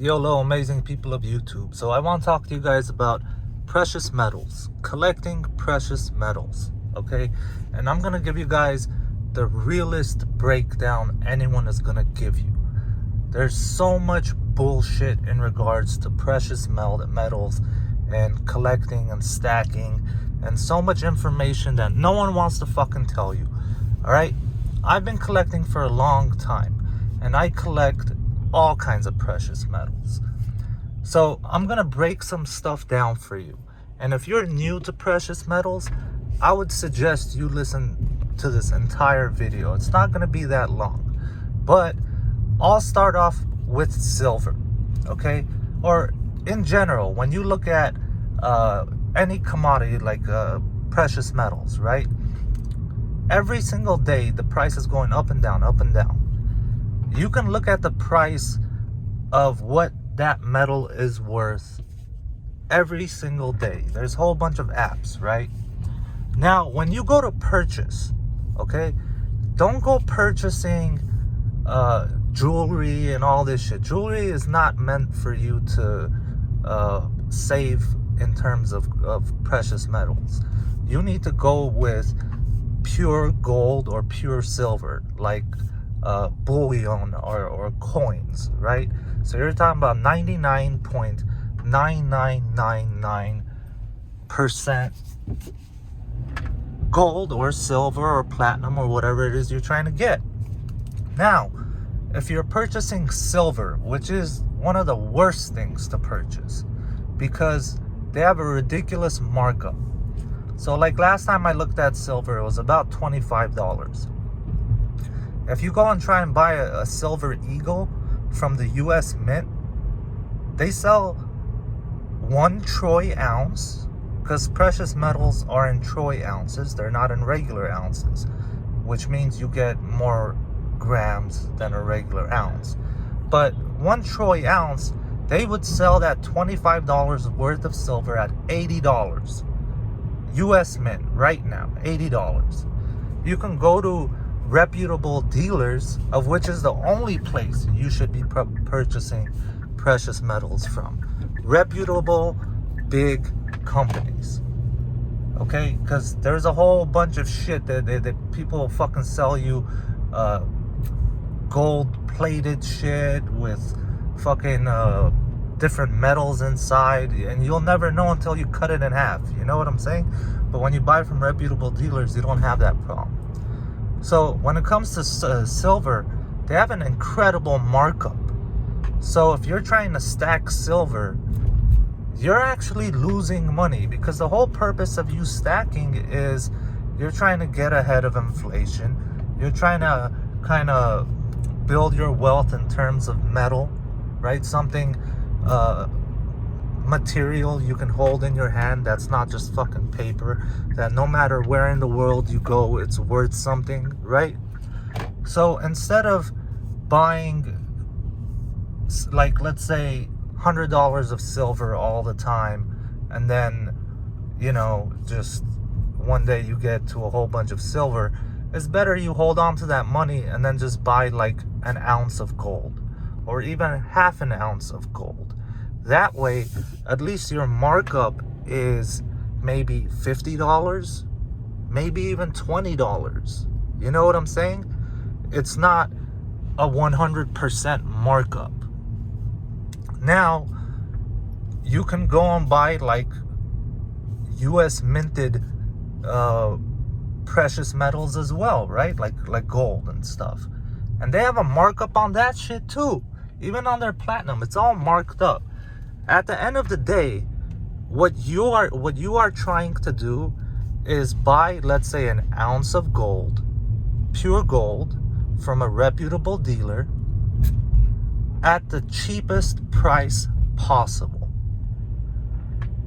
YOLO, amazing people of YouTube. So I want to talk to you guys about precious metals, collecting precious metals, okay? And I'm going to give you guys the realest breakdown anyone is going to give you. There's so much bullshit in regards to precious metals and collecting and stacking, and so much information that no one wants to fucking tell you, all right? I've been collecting for a long time, and I collect all kinds of precious metals. So I'm gonna break some stuff down for you. And if you're new to precious metals, I would suggest you listen to this entire video. It's not gonna be that long, but I'll start off with silver, okay? Or in general, when you look at any commodity like precious metals, right? Every single day, the price is going up and down, up and down. You can look at the price of what that metal is worth every single day. There's a whole bunch of apps, right? Now, when you go to purchase, okay, don't go purchasing jewelry and all this shit. Jewelry is not meant for you to save in terms of precious metals. You need to go with pure gold or pure silver, like bullion or coins, right? So you're talking about 99.9999% gold or silver or platinum or whatever it is you're trying to get. Now, if you're purchasing silver, which is one of the worst things to purchase because they have a ridiculous markup. So like last time I looked at silver, it was about $25. If you go and try and buy a silver eagle from the US Mint, they sell 1 troy ounce, because precious metals are in troy ounces, they're not in regular ounces, which means you get more grams than a regular ounce. But 1 troy ounce, they would sell that $25 worth of silver at $80. US Mint right now, $80. You can go to reputable dealers, of which is the only place you should be purchasing precious metals from. Reputable big companies, okay? Because there's a whole bunch of shit that people fucking sell you gold-plated shit with fucking different metals inside, and you'll never know until you cut it in half. You know what I'm saying? But when you buy from reputable dealers, you don't have that problem. So when it comes to silver, they have an incredible markup. So if you're trying to stack silver, you're actually losing money, because the whole purpose of you stacking is you're trying to get ahead of inflation. You're trying to kind of build your wealth in terms of metal, right? Something material you can hold in your hand that's not just fucking paper, that no matter where in the world you go, it's worth something, right? So instead of buying, like, let's say $100 of silver all the time, and then, you know, just one day you get to a whole bunch of silver, it's better you hold on to that money and then just buy like an ounce of gold, or even half an ounce of gold. That way, at least your markup is maybe $50, maybe even $20. You know what I'm saying? It's not a 100% markup. Now, you can go and buy like US minted precious metals as well, right? Like gold and stuff. And they have a markup on that shit too. Even on their platinum, it's all marked up. At the end of the day, what you are trying to do is buy, let's say, an ounce of gold, pure gold, from a reputable dealer at the cheapest price possible.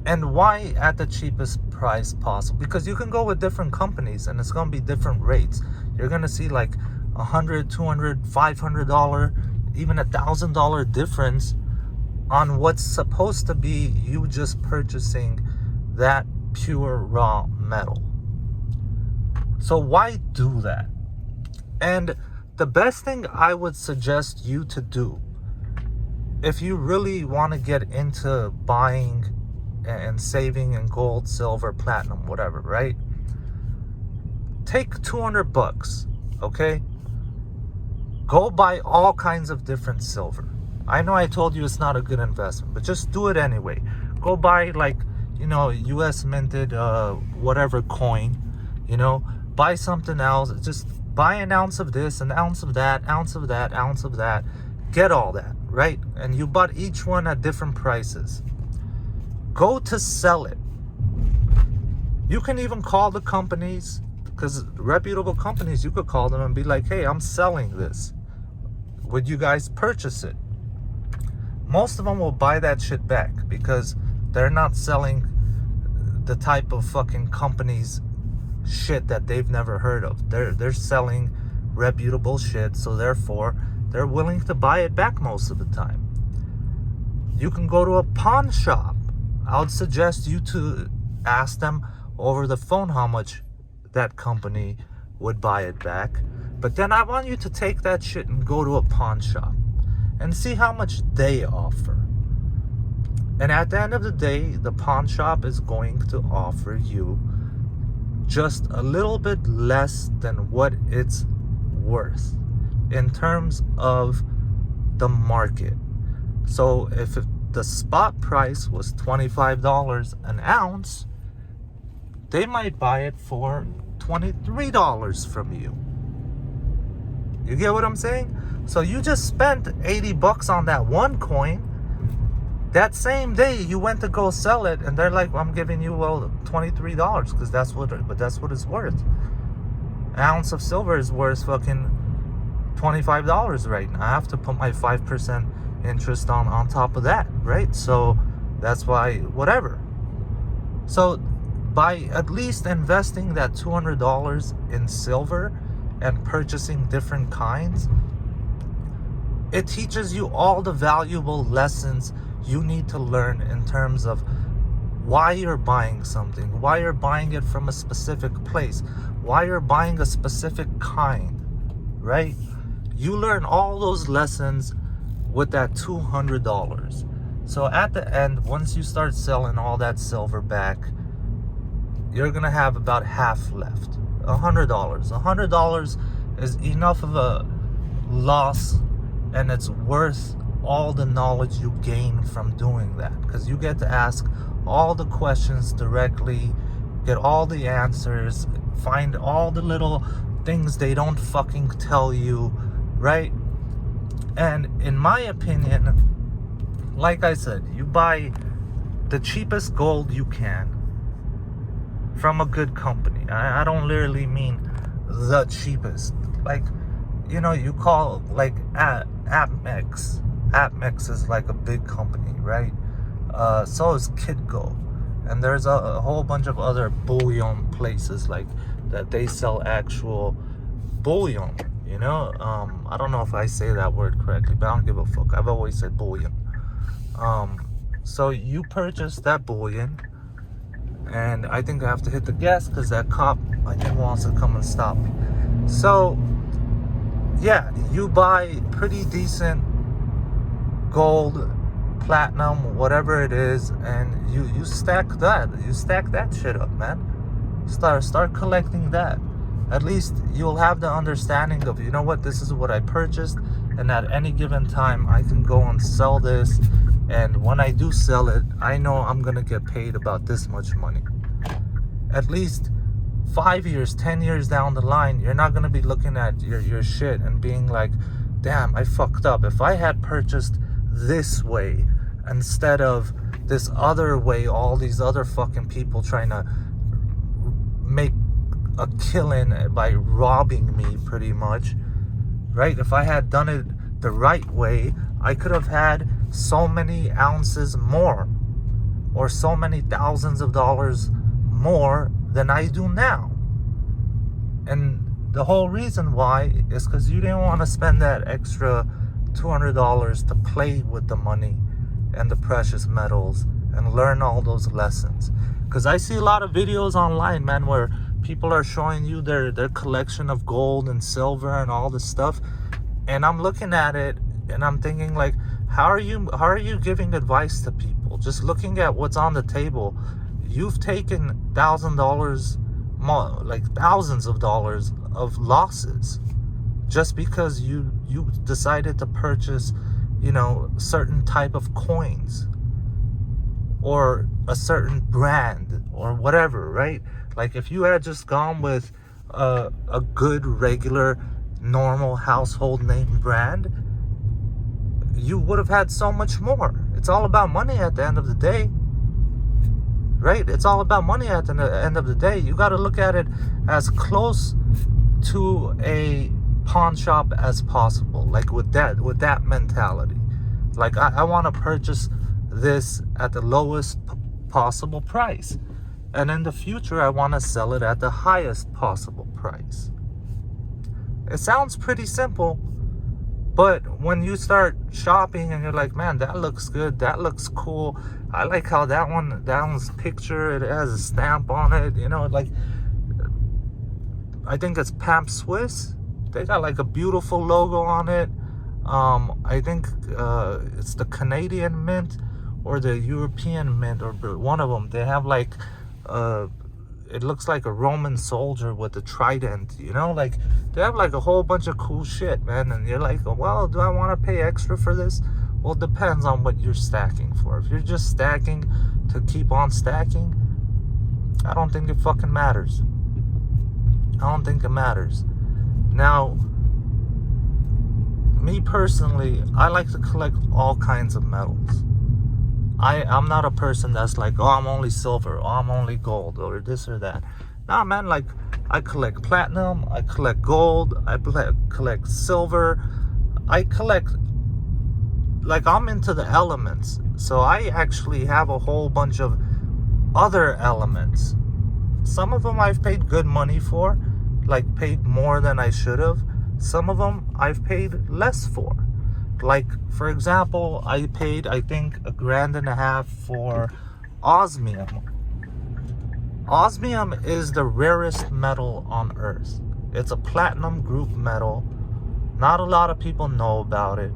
And why at the cheapest price possible? Because you can go with different companies and it's going to be different rates. You're going to see like $100, $200, $500, even $1,000 difference on what's supposed to be you just purchasing that pure raw metal. So why do that? And the best thing I would suggest you to do if you really want to get into buying and saving in gold, silver, platinum, whatever, right? Take $200, okay? Go buy all kinds of different silver. I know I told you it's not a good investment, but just do it anyway. Go buy, like, you know, US minted whatever coin, you know, buy something else. Just buy an ounce of this, an ounce of that, ounce of that, ounce of that. Get all that, right? And you bought each one at different prices. Go to sell it. You can even call the companies, because reputable companies, you could call them and be like, hey, I'm selling this. Would you guys purchase it? Most of them will buy that shit back because they're not selling the type of fucking companies shit that they've never heard of. They're selling reputable shit, so therefore they're willing to buy it back most of the time. You can go to a pawn shop. I would suggest you to ask them over the phone how much that company would buy it back. But then I want you to take that shit and go to a pawn shop and see how much they offer. And at the end of the day, the pawn shop is going to offer you just a little bit less than what it's worth in terms of the market. So if the spot price was $25 an ounce, they might buy it for $23 from you. You get what I'm saying? So you just spent $80 on that one coin. That same day you went to go sell it, and they're like, well, I'm giving you $23 because that's what it's worth. An ounce of silver is worth fucking $25 right now. I have to put my 5% interest on top of that, right? So that's why, whatever. So by at least investing that $200 in silver and purchasing different kinds, it teaches you all the valuable lessons you need to learn in terms of why you're buying something, why you're buying it from a specific place, why you're buying a specific kind, right? You learn all those lessons with that $200. So at the end, once you start selling all that silver back, you're gonna have about half left. $100. $100 is enough of a loss, and it's worth all the knowledge you gain from doing that, because you get to ask all the questions directly, get all the answers, find all the little things they don't fucking tell you, right? And in my opinion, like I said, you buy the cheapest gold you can from a good company. I don't literally mean the cheapest. Like, you know, you call like APMEX. APMEX is like a big company, right? So is Kitco. And there's a whole bunch of other bullion places like that. They sell actual bullion, you know? I don't know if I say that word correctly, but I don't give a fuck. I've always said bullion. So you purchase that bullion, and I think I have to hit the gas because that cop, I think, wants to come and stop me. So yeah, you buy pretty decent gold, platinum, whatever it is, and you stack that. You stack that shit up, man. Start collecting that. At least you'll have the understanding of, you know what, this is what I purchased, and at any given time I can go and sell this, and when I do sell it, I know I'm gonna get paid about this much money. At least 5 years, 10 years down the line, you're not gonna be looking at your shit and being like, damn, I fucked up. If I had purchased this way instead of this other way, all these other fucking people trying to make a killing by robbing me, pretty much, right? If I had done it the right way, I could have had so many ounces more, or so many thousands of dollars more than I do now. And the whole reason why is because you didn't want to spend that extra $200 to play with the money and the precious metals and learn all those lessons. Because I see a lot of videos online, man, where people are showing you their collection of gold and silver and all this stuff, and I'm looking at it and I'm thinking, like, How are you giving advice to people? Just looking at what's on the table, you've taken $1,000, like thousands of dollars of losses, just because you decided to purchase, certain type of coins or a certain brand or whatever, right? Like if you had just gone with a good, regular, normal household name brand, you would have had so much more. It's all about money at the end of the day, right? It's all about money at the end of the day. You got to look at it as close to a pawn shop as possible, like with that mentality. Like I want to purchase this at the lowest possible price, and in the future I want to sell it at the highest possible price. It sounds pretty simple, but when you start shopping and you're like, man, that looks good, that looks cool, I like how that one's picture, it has a stamp on it, like I think it's Pamp Swiss. They got like a beautiful logo on it. I think it's the Canadian Mint or the European Mint, or one of them. They have like it looks like a Roman soldier with a trident, like they have like a whole bunch of cool shit, man. And you're like, well, do I want to pay extra for this? Well, it depends on what you're stacking for. If you're just stacking to keep on stacking, I don't think it fucking matters. I don't think it matters. Now, me personally, I like to collect all kinds of metals. I'm not a person that's like, oh, I'm only silver, or I'm only gold, or this or that. Nah, man, like, I collect platinum, I collect gold, I collect silver, I collect, like, I'm into the elements. So I actually have a whole bunch of other elements. Some of them I've paid good money for, like paid more than I should have. Some of them I've paid less for. Like, for example, I paid, I think, $1.5 grand for osmium. Osmium is the rarest metal on Earth. It's a platinum group metal. Not a lot of people know about it.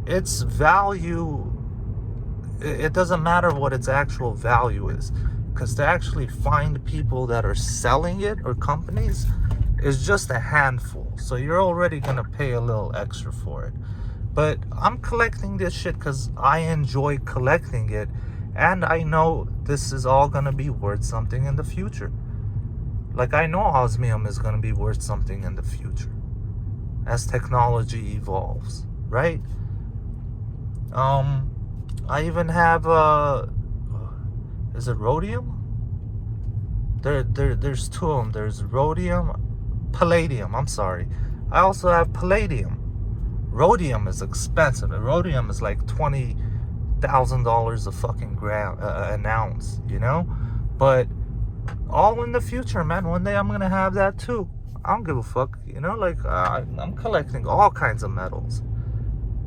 Its value, it doesn't matter what its actual value is, because to actually find people that are selling it, or companies, is just a handful. So you're already gonna pay a little extra for it. But I'm collecting this shit because I enjoy collecting it, and I know this is all gonna be worth something in the future. Like, I know osmium is gonna be worth something in the future as technology evolves, right? I even have is it rhodium? There's two of them. There's palladium. I'm sorry. I also have palladium. Rhodium is expensive. Rhodium is like $20,000 a fucking gram, an ounce. But all in the future, man. One day I'm gonna have that too. I don't give a fuck. Like I'm collecting all kinds of metals,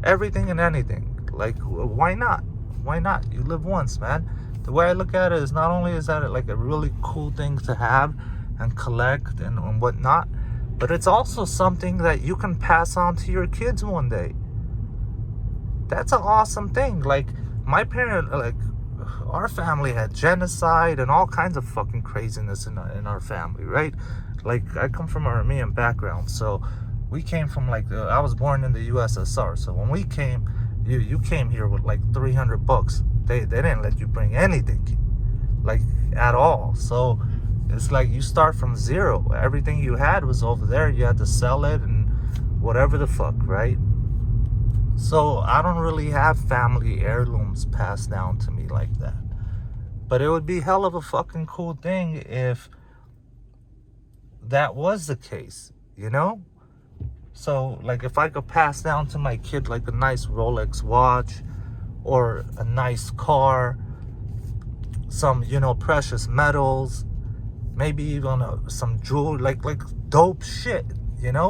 everything and anything. Like, why not? Why not? You live once, man. The way I look at it is, not only is that like a really cool thing to have and collect and whatnot, but it's also something that you can pass on to your kids one day. That's an awesome thing. Like, my parent, like, our family had genocide and all kinds of fucking craziness in our family, right? Like, I come from an Armenian background, so we came from, like, I was born in the USSR, so when we came, you came here with like $300. They didn't let you bring anything, like, at all. So it's like you start from zero. Everything you had was over there. You had to sell it and whatever the fuck, right? So I don't really have family heirlooms passed down to me like that. But it would be hell of a fucking cool thing if that was the case, So, like, if I could pass down to my kid, like, a nice Rolex watch or a nice car, some, precious metals, maybe even some jewelry, like dope shit,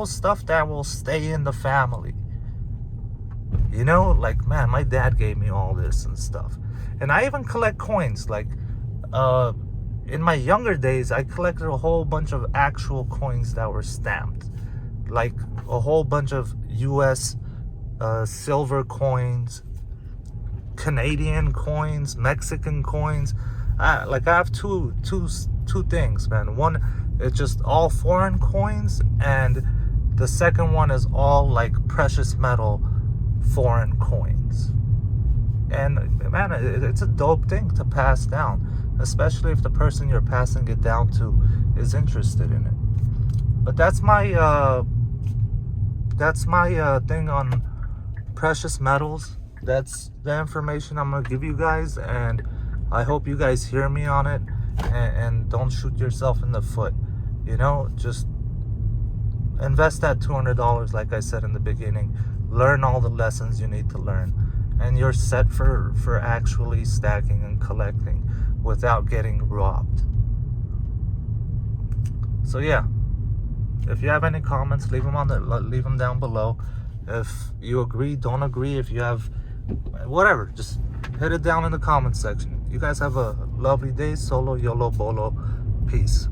stuff that will stay in the family. Like, man, my dad gave me all this and stuff. And I even collect coins. Like, in my younger days, I collected a whole bunch of actual coins that were stamped. Like, a whole bunch of US silver coins, Canadian coins, Mexican coins. Like I have two things, man. One, it's just all foreign coins, and the second one is all like precious metal foreign coins. And man, it's a dope thing to pass down, especially if the person you're passing it down to is interested in it. But that's my thing on precious metals. That's the information I'm gonna give you guys, and I hope you guys hear me on it, and don't shoot yourself in the foot. You know, just invest that $200, like I said in the beginning. Learn all the lessons you need to learn, and you're set for actually stacking and collecting without getting robbed. So yeah, if you have any comments, leave them down below. If you agree, don't agree, if you have whatever, just hit it down in the comments section. You guys have a lovely day. Solo, YOLO, BOLO. Peace.